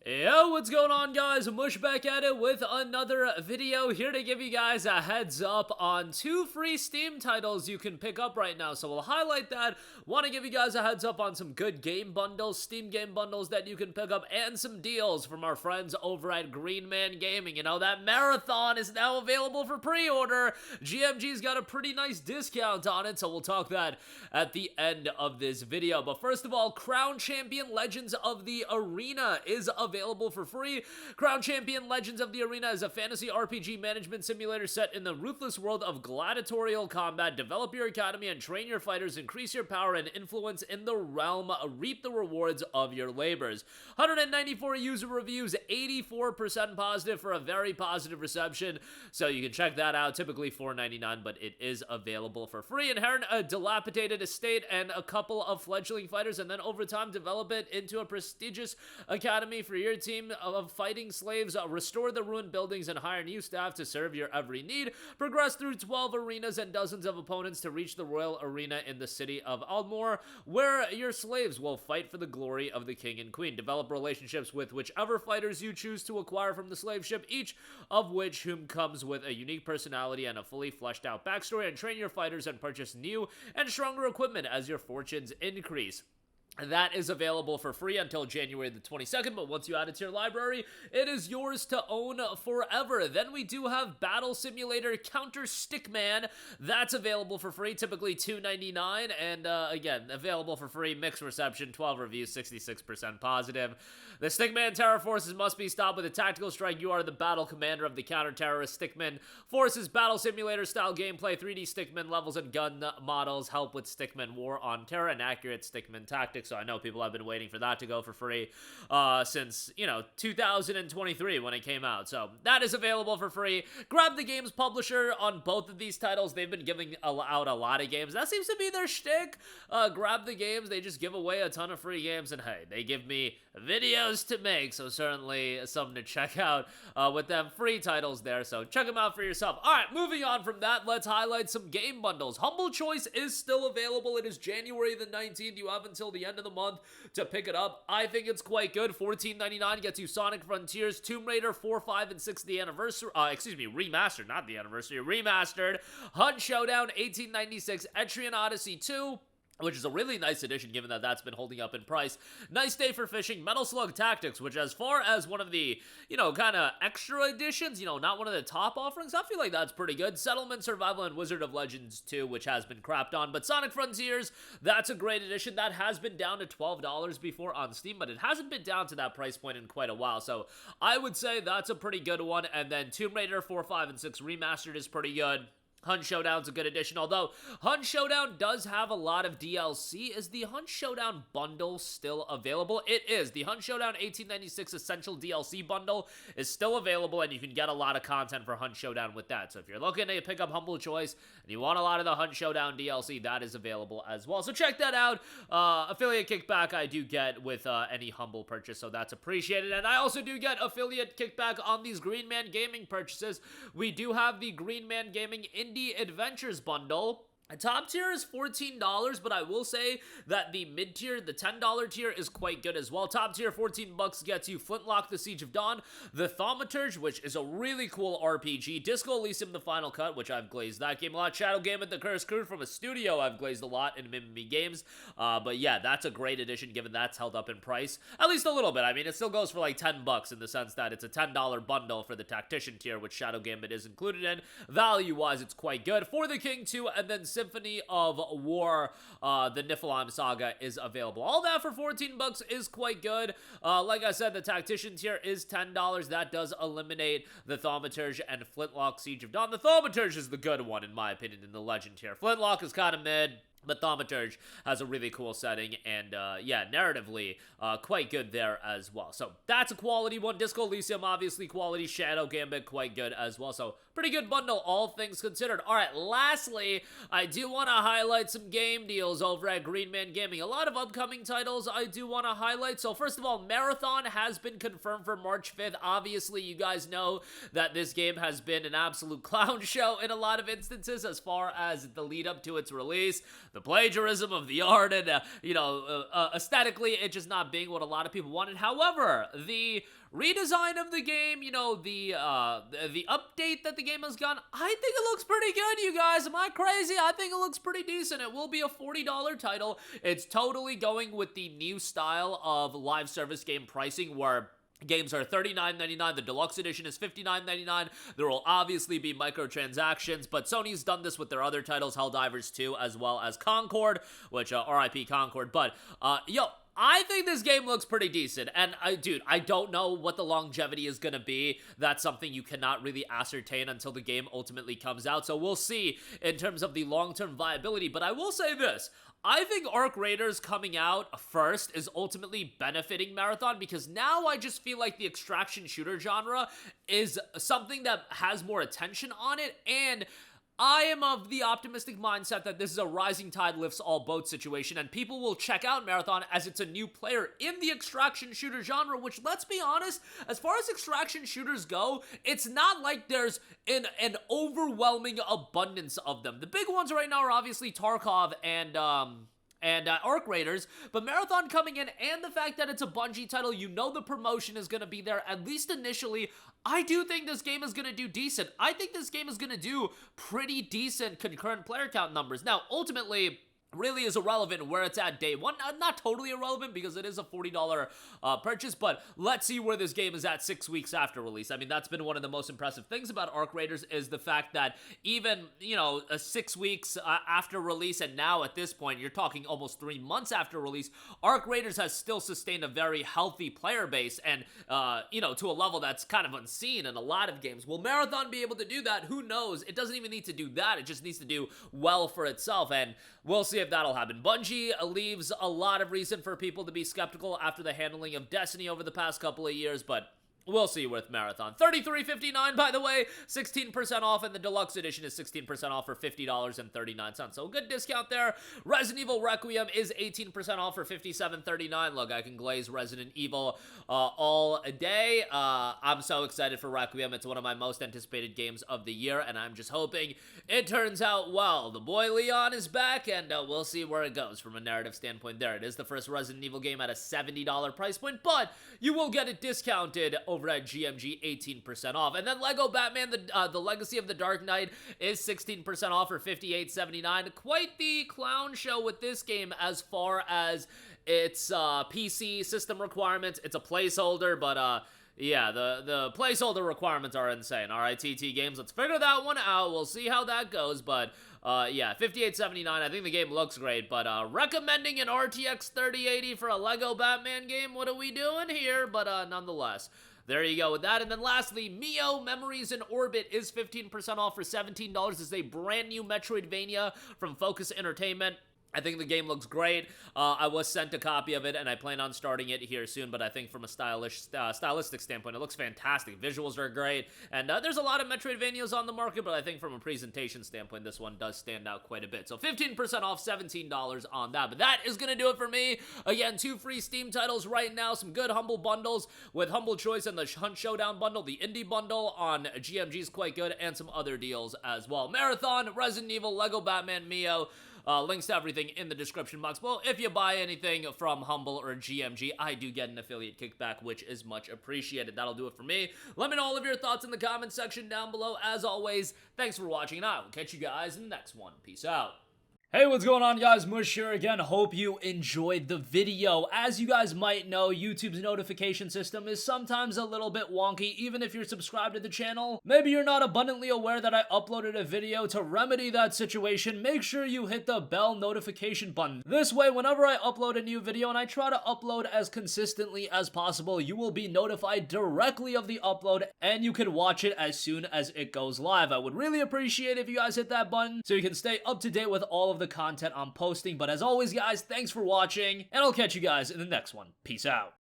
Yo, what's going on, guys? Mush back at it with another video here to give you guys a heads up on 2 free Steam titles you can pick up right now. So we'll highlight that. Want to give you guys a heads up on some good game bundles, Steam game bundles that you can pick up, and some deals from our friends over at GreenMan Gaming. You know, that marathon is now available for pre-order. GMG's got a pretty nice discount on it, so we'll talk that at the end of this video. But first of all, Crown Champion Legends of the Arena is available for free. Crown Champion Legends of the Arena is a fantasy RPG management simulator set in the ruthless world of gladiatorial combat. Develop your academy and train your fighters, increase your power and influence in the realm, reap the rewards of your labors. 194 user reviews, 84% positive for a very positive reception, so you can check that out. Typically $4.99, but it is available for free. Inherit a dilapidated estate and a couple of fledgling fighters, and then over time develop it into a prestigious academy for your team of fighting slaves. Restore the ruined buildings and hire new staff to serve your every need. Progress through 12 arenas and dozens of opponents to reach the royal arena in the city of Aldmore, where your slaves will fight for the glory of the king and queen. Develop relationships with whichever fighters you choose to acquire from the slave ship, each of whom comes with a unique personality and a fully fleshed out backstory, and train your fighters and purchase new and stronger equipment as your fortunes increase. That is available for free until January the 22nd, but once you add it to your library, it is yours to own forever. Then we do have Battle Simulator Counter Stickman. That's available for free, typically $2.99, and again, available for free, mixed reception, 12 reviews, 66% positive. The Stickman terror forces must be stopped with a tactical strike. You are the battle commander of the counter-terrorist Stickman forces. Battle Simulator-style gameplay, 3D Stickman levels and gun models help with Stickman war on terror and accurate Stickman tactics. So I know people have been waiting for that to go for free since, 2023 when it came out. So that is available for free. Grab the game's publisher on both of these titles. They've been giving out a lot of games. That seems to be their shtick. Grab the games. They just give away a ton of free games. And hey, they give me videos to make. So certainly something to check out with them free titles there. So check them out for yourself. All right, moving on from that, let's highlight some game bundles. Humble Choice is still available. It is January the 19th. You have until the end of the month to pick it up. I think it's quite good. $14.99 gets you Sonic Frontiers, Tomb Raider 4, 5, and 6 the anniversary, remastered, not the anniversary, remastered, Hunt Showdown, $18.96, Etrian Odyssey 2, which is a really nice addition given that that's been holding up in price. Nice Day for Fishing, Metal Slug Tactics, which as far as one of the, kind of extra editions, not one of the top offerings, I feel like that's pretty good. Settlement, Survival, and Wizard of Legends 2, which has been crapped on. But Sonic Frontiers, that's a great addition. That has been down to $12 before on Steam, but it hasn't been down to that price point in quite a while. So I would say that's a pretty good one. And then Tomb Raider 4, 5, and 6 Remastered is pretty good. Hunt Showdown's a good addition, although Hunt Showdown does have a lot of DLC. Is the Hunt Showdown bundle still available? It is. The Hunt Showdown 1896 Essential DLC bundle is still available, and you can get a lot of content for Hunt Showdown with that. So if you're looking to pick up Humble Choice and you want a lot of the Hunt Showdown DLC, that is available as well. So check that out. Affiliate kickback I do get with any Humble purchase, so that's appreciated. And I also do get affiliate kickback on these GreenMan Gaming purchases. We do have the GreenMan Gaming Indie Adventures bundle. Top tier is $14, but I will say that the mid-tier, the $10 tier, is quite good as well. Top tier, $14 gets you Flintlock, The Siege of Dawn, The Thaumaturge, which is a really cool RPG, Disco Elysium, The Final Cut, which I've glazed that game a lot, Shadow Gambit, The Cursed Crew from a studio I've glazed a lot in Mimimi Games, but yeah, that's a great addition given that's held up in price, at least a little bit. I mean, it still goes for like $10 in the sense that it's a $10 bundle for the Tactician tier, which Shadow Gambit is included in. Value-wise, it's quite good. For the King 2, and then Symphony of War, the Niflheim Saga is available. All that for $14 is quite good. Like I said, the Tactician tier is $10. That does eliminate the Thaumaturge and Flintlock Siege of Dawn. The Thaumaturge is the good one, in my opinion, in the Legend tier. Flintlock is kind of mid. But Thaumaturge has a really cool setting, and yeah, narratively, quite good there as well. So that's a quality one. Disco Elysium, obviously quality. Shadow Gambit, quite good as well. So pretty good bundle, all things considered. All right, lastly, I do want to highlight some game deals over at GreenMan Gaming. A lot of upcoming titles I do want to highlight. So first of all, Marathon has been confirmed for March 5th. Obviously, you guys know that this game has been an absolute clown show in a lot of instances as far as the lead up to its release. the plagiarism of the art and, aesthetically it just not being what a lot of people wanted. However, the redesign of the game, the update that the game has gotten, I think it looks pretty good, you guys. Am I crazy? I think it looks pretty decent. It will be a $40 title. It's totally going with the new style of live service game pricing where games are $39.99, the deluxe edition is $59.99. There will obviously be microtransactions, but Sony's done this with their other titles, Helldivers 2, as well as Concord, which, RIP Concord, but, I think this game looks pretty decent, and I don't know what the longevity is gonna be. That's something you cannot really ascertain until the game ultimately comes out, so we'll see in terms of the long-term viability, but I will say this. I think Arc Raiders coming out first is ultimately benefiting Marathon because now I just feel like the extraction shooter genre is something that has more attention on it, and I am of the optimistic mindset that this is a rising tide lifts all boats situation, and people will check out Marathon as it's a new player in the extraction shooter genre, which, let's be honest, as far as extraction shooters go, it's not like there's an overwhelming abundance of them. The big ones right now are obviously Tarkov and Arc Raiders, but Marathon coming in and the fact that it's a Bungie title, the promotion is going to be there, at least initially. I do think this game is going to do decent. I think this game is going to do pretty decent concurrent player count numbers. Now, ultimately, really is irrelevant where it's at day one. Not totally irrelevant because it is a $40 purchase, but let's see where this game is at 6 weeks after release. I mean, that's been one of the most impressive things about Arc Raiders is the fact that even, 6 weeks after release, and now at this point, you're talking almost 3 months after release, Arc Raiders has still sustained a very healthy player base and, to a level that's kind of unseen in a lot of games. Will Marathon be able to do that? Who knows? It doesn't even need to do that. It just needs to do well for itself, and we'll see if that'll happen. Bungie leaves a lot of reason for people to be skeptical after the handling of Destiny over the past couple of years, but we'll see with Marathon. $33.59, by the way, 16% off, and the deluxe edition is 16% off for $50.39. So a good discount there. Resident Evil Requiem is 18% off for $57.39. Look, I can glaze Resident Evil all day. I'm so excited for Requiem. It's one of my most anticipated games of the year, and I'm just hoping it turns out well. The boy Leon is back, and we'll see where it goes from a narrative standpoint there. It is the first Resident Evil game at a $70 price point, but you will get it discounted over at GMG, 18% off. And then Lego Batman, the Legacy of the Dark Knight is 16% off for $58.79. Quite the clown show with this game as far as its PC system requirements. It's a placeholder, but yeah, the placeholder requirements are insane. All right, TT Games, let's figure that one out. We'll see how that goes, but yeah, $58.79. I think the game looks great, but recommending an RTX 3080 for a Lego Batman game? What are we doing here? But nonetheless, there you go with that. And then lastly, Mio Memories in Orbit is 15% off for $17. This is a brand new Metroidvania from Focus Entertainment. I think the game looks great. I was sent a copy of it, and I plan on starting it here soon, but I think from a stylistic standpoint, it looks fantastic. Visuals are great, and there's a lot of Metroidvanias on the market, but I think from a presentation standpoint, this one does stand out quite a bit. So 15% off, $17 on that, but that is going to do it for me. Again, 2 free Steam titles right now, some good Humble bundles with Humble Choice and the Hunt Showdown bundle. The Indie bundle on GMG is quite good, and some other deals as well. Marathon, Resident Evil, Lego Batman, Mio. Links to everything in the description box below. If you buy anything from Humble or GMG, I do get an affiliate kickback, which is much appreciated. That'll do it for me. Let me know all of your thoughts in the comment section down below. As always, thanks for watching, and I will catch you guys in the next one. Peace out. Hey, what's going on, guys? Mush here again. Hope you enjoyed the video. As you guys might know, YouTube's notification system is sometimes a little bit wonky, even if you're subscribed to the channel. Maybe you're not abundantly aware that I uploaded a video. To remedy that situation, make sure you hit the bell notification button. This way, whenever I upload a new video, and I try to upload as consistently as possible, you will be notified directly of the upload, and you can watch it as soon as it goes live. I would really appreciate if you guys hit that button so you can stay up to date with all of the content I'm posting. But as always, guys, thanks for watching, and I'll catch you guys in the next one. Peace out.